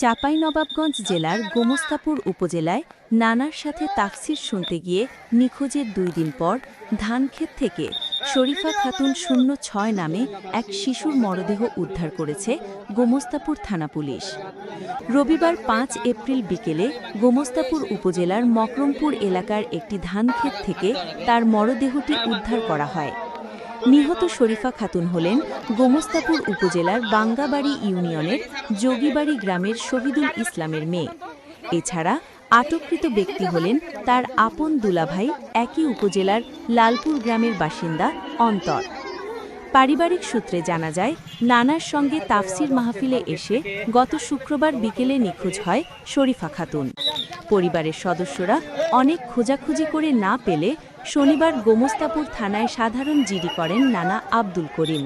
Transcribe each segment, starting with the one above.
চাঁপাইনবাবগঞ্জ জেলার গোমস্তাপুর উপজেলায় নানার সাথে তাফসীর শুনতে গিয়ে নিখোঁজের ২ দিন পর ধানক্ষেত থেকে শরীফা খাতুন ০৬ নামে এক শিশুর মরদেহ উদ্ধার করেছে গোমস্তাপুর থানা পুলিশ। রবিবার ৫ এপ্রিল বিকেলে গোমস্তাপুর উপজেলার মকরমপুর এলাকার একটি ধানক্ষেত থেকে তার মরদেহটি উদ্ধার করা হয়। নিহত শরীফা খাতুন হলেন গোমস্তাপুর উপজেলার বাঙ্গাবাড়ি ইউনিয়নের যোগীবাড়ি গ্রামের শহীদুল ইসলামের মেয়ে। এছাড়া আটককৃত ব্যক্তি হলেন তার আপন দুলাভাই, একই উপজেলার লালপুর গ্রামের বাসিন্দা অন্তর। পারিবারিক সূত্রে জানা যায়, নানার সঙ্গে তাফসীর মাহফিলে এসে গত শুক্রবার বিকেলে নিখোঁজ হয় শরীফা খাতুন। পরিবারের সদস্যরা অনেক খোঁজাখুঁজি করে না পেলে শনিবার গোমস্তাপুর থানায় সাধারণ জিডি করেন নানা আব্দুল করিম।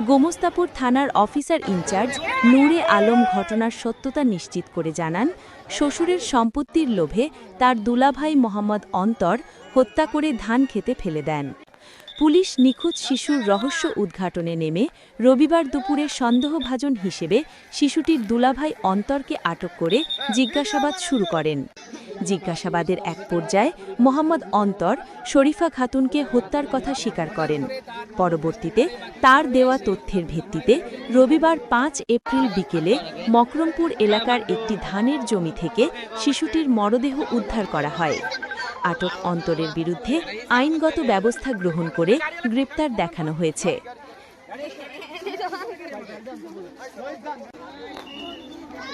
গোমস্তাপুর থানার অফিসার ইনচার্জ নূরে আলম ঘটনার সত্যতা নিশ্চিত করে জানান, শ্বশুরের সম্পত্তির লোভে তার দুলাভাই মোহাম্মদ অন্তর হত্যা করে ধান খেতে ফেলে দেন। পুলিশ নিখোঁজ শিশুর রহস্য উদ্ঘাটনে নেমে রবিবার দুপুরে সন্দেহভাজন হিসেবে শিশুটির দুলাভাই অন্তরকে আটক করে জিজ্ঞাসাবাদ শুরু করেন। জিজ্ঞাসাবাদের এক পর্যায়ে মোহাম্মদ অন্তর শরীফা খাতুনকে হত্যার কথা স্বীকার করেন। পরবর্তীতে তার দেওয়া তথ্যের ভিত্তিতে রবিবার ৫ এপ্রিল বিকেলে মকরমপুর এলাকার একটি ধানের জমি থেকে শিশুটির মরদেহ উদ্ধার করা হয়। আটক অন্তরের বিরুদ্ধে আইনগত ব্যবস্থা গ্রহণ করে গ্রেপ্তার দেখানো হয়েছে।